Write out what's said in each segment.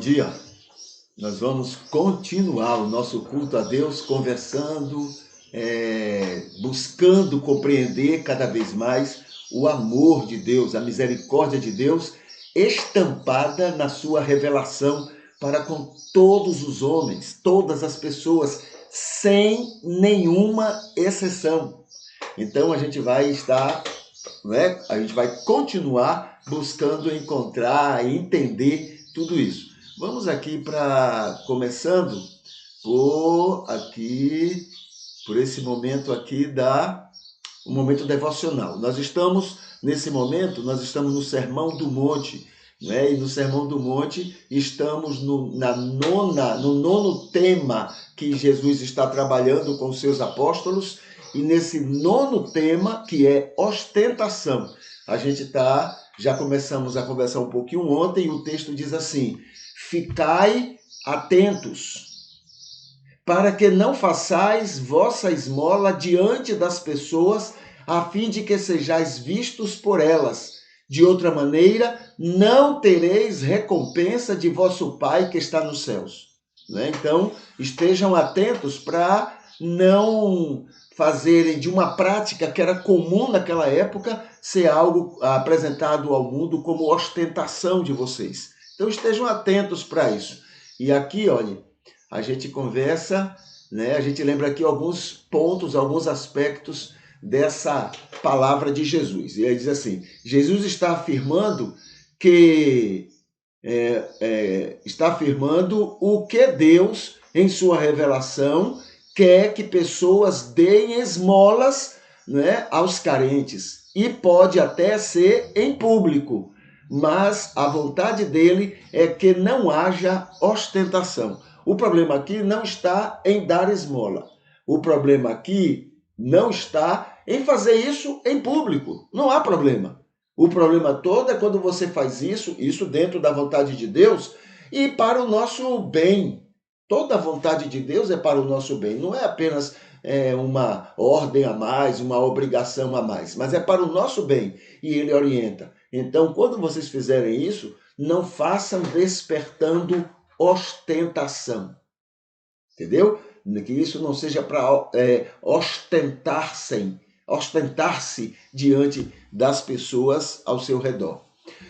dia. Nós vamos continuar o nosso culto a Deus conversando, buscando compreender cada vez mais o amor de Deus, a misericórdia de Deus estampada na sua revelação para com todos os homens, todas as pessoas, sem nenhuma exceção. Então a gente vai estar, a gente vai continuar buscando encontrar e entender tudo isso. Vamos aqui para começando por esse momento aqui o momento devocional. Nesse momento, nós estamos no Sermão do Monte, né? E no Sermão do Monte estamos no nono tema que Jesus está trabalhando com os seus apóstolos, e nesse nono tema, que é ostentação. Já começamos a conversar um pouquinho ontem, e o texto diz assim: ficai atentos, para que não façais vossa esmola diante das pessoas, a fim de que sejais vistos por elas. De outra maneira, não tereis recompensa de vosso Pai que está nos céus. Então, estejam atentos para não fazerem de uma prática que era comum naquela época ser algo apresentado ao mundo como ostentação de vocês. Então estejam atentos para isso. E aqui, olha, a gente conversa, a gente lembra aqui alguns pontos, alguns aspectos dessa palavra de Jesus. E aí diz assim: Jesus está afirmando o que Deus, em sua revelação, quer que pessoas deem esmolas, aos carentes. E pode até ser em público, mas a vontade dele é que não haja ostentação. O problema aqui não está em dar esmola. O problema aqui não está em fazer isso em público. Não há problema. O problema todo é quando você faz isso dentro da vontade de Deus e para o nosso bem. Toda a vontade de Deus é para o nosso bem. Não é apenas uma ordem a mais, uma obrigação a mais, mas é para o nosso bem. E ele orienta. Então, quando vocês fizerem isso, não façam despertando ostentação. Entendeu? Que isso não seja para ostentar-se diante das pessoas ao seu redor.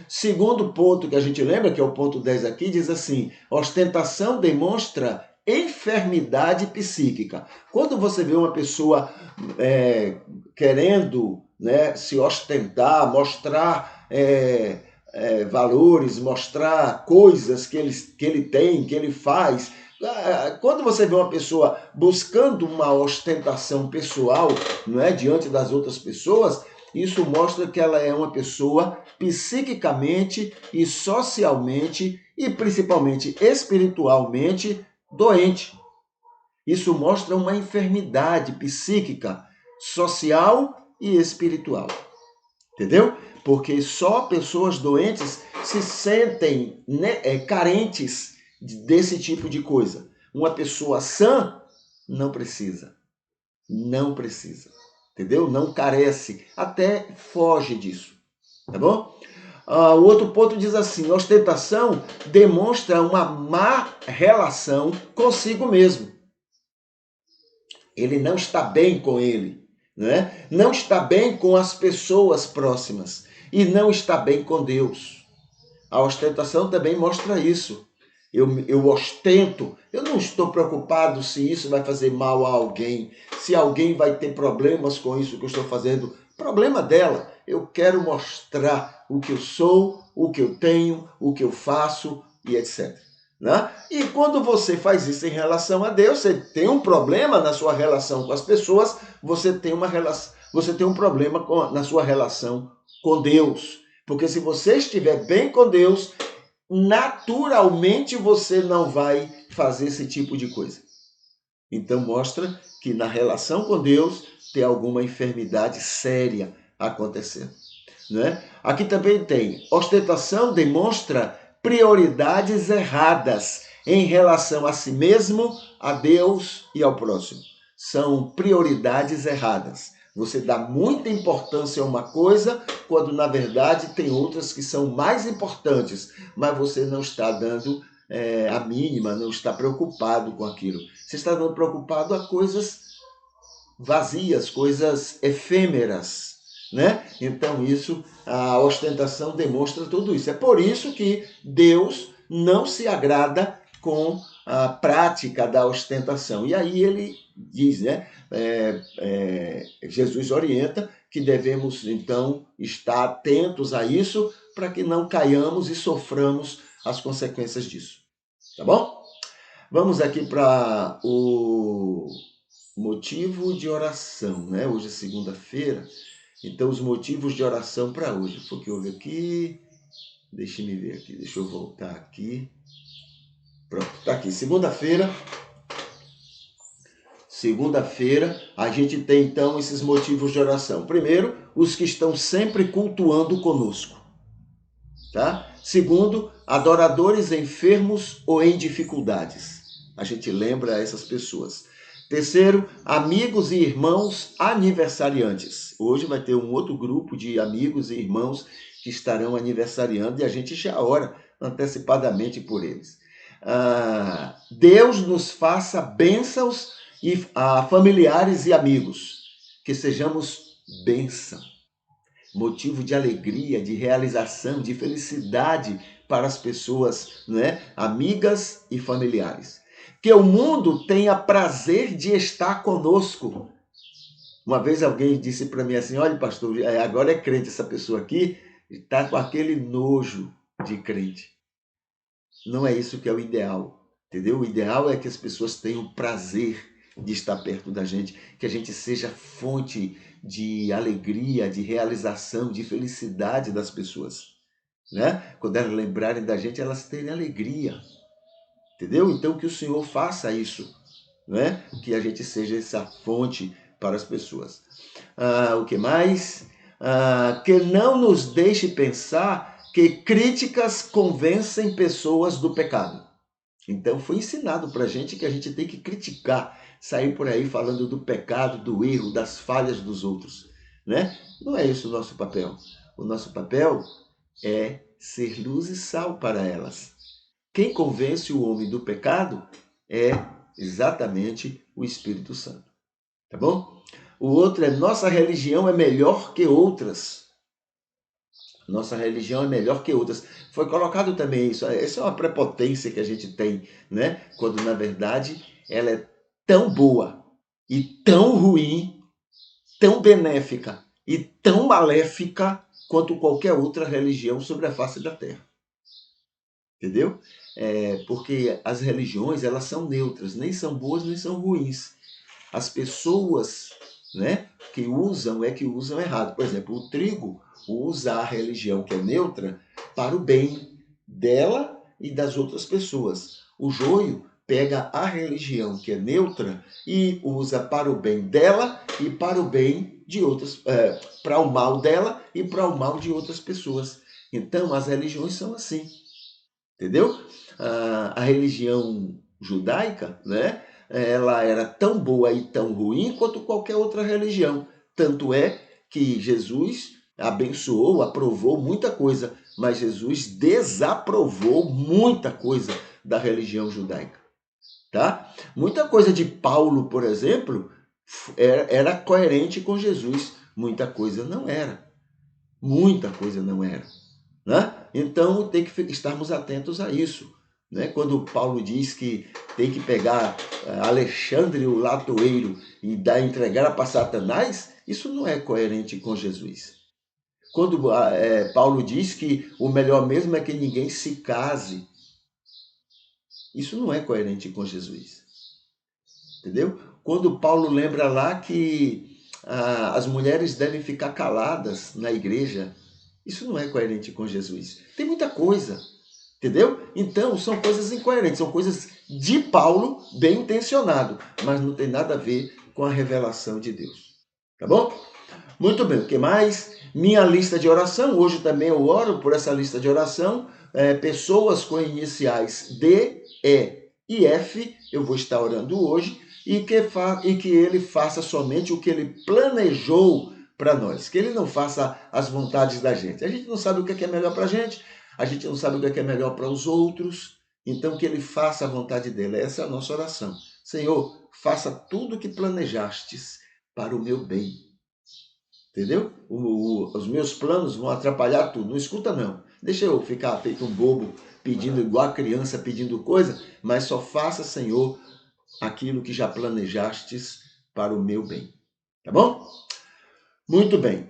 Segundo ponto que a gente lembra, que é o ponto 10 aqui, diz assim: ostentação demonstra enfermidade psíquica. Quando você vê uma pessoa querendo se ostentar, mostrar valores, mostrar coisas que ele tem, que ele faz. Quando você vê uma pessoa buscando uma ostentação pessoal, diante das outras pessoas, isso mostra que ela é uma pessoa psiquicamente e socialmente e principalmente espiritualmente doente. Isso mostra uma enfermidade psíquica, social e espiritual. Entendeu? Porque só pessoas doentes se sentem carentes desse tipo de coisa. Uma pessoa sã não precisa. Não precisa. Entendeu? Não carece. Até foge disso. Tá bom? O outro ponto diz assim: ostentação demonstra uma má relação consigo mesmo. Ele não está bem com ele. Não está bem com as pessoas próximas. E não está bem com Deus. A ostentação também mostra isso. Eu ostento, eu não estou preocupado se isso vai fazer mal a alguém, se alguém vai ter problemas com isso que eu estou fazendo. Problema dela. Eu quero mostrar o que eu sou, o que eu tenho, o que eu faço e etc. E quando você faz isso em relação a Deus, você tem um problema na sua relação com as pessoas, você tem um problema na sua relação com Deus. Porque se você estiver bem com Deus, naturalmente você não vai fazer esse tipo de coisa. Então mostra que na relação com Deus tem alguma enfermidade séria acontecendo. Aqui também tem: ostentação demonstra prioridades erradas em relação a si mesmo, a Deus e ao próximo. São prioridades erradas. Você dá muita importância a uma coisa, quando na verdade tem outras que são mais importantes, mas você não está dando a mínima, não está preocupado com aquilo. Você está preocupado a coisas vazias, coisas efêmeras, né? Então a ostentação demonstra tudo isso. É por isso que Deus não se agrada com a prática da ostentação. E aí ele diz, né? Jesus orienta que devemos então estar atentos a isso para que não caiamos e soframos as consequências disso. Tá bom? Vamos aqui para o motivo de oração, né? Hoje é segunda-feira, então os motivos de oração para hoje. Foi o que houve aqui. Deixa eu ver aqui, deixa eu voltar aqui. Pronto, tá aqui. Segunda-feira, a gente tem então esses motivos de oração. Primeiro, os que estão sempre cultuando conosco, tá? Segundo, adoradores enfermos ou em dificuldades. A gente lembra essas pessoas. Terceiro, amigos e irmãos aniversariantes. Hoje vai ter um outro grupo de amigos e irmãos que estarão aniversariando e a gente já ora antecipadamente por eles. Deus nos faça bênçãos a familiares e amigos, que sejamos bênção, motivo de alegria, de realização, de felicidade para as pessoas, né? Amigas e familiares. Que o mundo tenha prazer de estar conosco. Uma vez alguém disse para mim assim, olha pastor, agora é crente essa pessoa aqui, está com aquele nojo de crente. Não é isso que é o ideal, entendeu? O ideal é que as pessoas tenham prazer de estar perto da gente, que a gente seja fonte de alegria, de realização, de felicidade das pessoas, né? Quando elas lembrarem da gente, elas terem alegria, entendeu? Então que o Senhor faça isso, né? Que a gente seja essa fonte para as pessoas. O que mais? Que não nos deixe pensar que críticas convencem pessoas do pecado. Então foi ensinado para a gente que a gente tem que criticar, sair por aí falando do pecado, do erro, das falhas dos outros, né? Não é esse o nosso papel. O nosso papel é ser luz e sal para elas. Quem convence o homem do pecado é exatamente o Espírito Santo, tá bom? O outro é nossa religião é melhor que outras. Nossa religião é melhor que outras. Foi colocado também isso. Essa é uma prepotência que a gente tem, né? Quando, na verdade, ela é tão boa e tão ruim, tão benéfica e tão maléfica quanto qualquer outra religião sobre a face da Terra. Entendeu? Porque as religiões, elas são neutras, nem são boas, nem são ruins. As pessoas, né, que usam errado. Por exemplo, o trigo usa a religião que é neutra para o bem dela e das outras pessoas. O joio pega a religião que é neutra e usa para o bem dela e para o bem de outras, para o mal dela e para o mal de outras pessoas. Então, as religiões são assim, entendeu? A religião judaica, né? Ela era tão boa e tão ruim quanto qualquer outra religião. Tanto é que Jesus abençoou, aprovou muita coisa, mas Jesus desaprovou muita coisa da religião judaica, tá? Muita coisa de Paulo, por exemplo, era coerente com Jesus, muita coisa não era. Muita coisa não era, né? Então tem que estarmos atentos a isso. Né? Quando Paulo diz que tem que pegar Alexandre o latoeiro e entregar para Satanás, isso não é coerente com Jesus. Quando Paulo diz que o melhor mesmo é que ninguém se case, isso não é coerente com Jesus. Entendeu? Quando Paulo lembra lá que as mulheres devem ficar caladas na igreja, isso não é coerente com Jesus. Tem muita coisa. Entendeu? Então, são coisas incoerentes, são coisas de Paulo, bem intencionado, mas não tem nada a ver com a revelação de Deus. Tá bom? Muito bem, o que mais? Minha lista de oração, hoje também eu oro por essa lista de oração, pessoas com iniciais D, E e F, eu vou estar orando hoje, e que ele faça somente o que ele planejou para nós, que ele não faça as vontades da gente. A gente não sabe o que é melhor para a gente não sabe o que é melhor para os outros, Então que ele faça a vontade dele. Essa é a nossa oração. Senhor, faça tudo o que planejastes para o meu bem. Entendeu? Os meus planos vão atrapalhar tudo. Não escuta, não. Deixa eu ficar feito um bobo, pedindo igual a criança, pedindo coisa, mas só faça, Senhor, aquilo que já planejastes para o meu bem. Tá bom? Muito bem.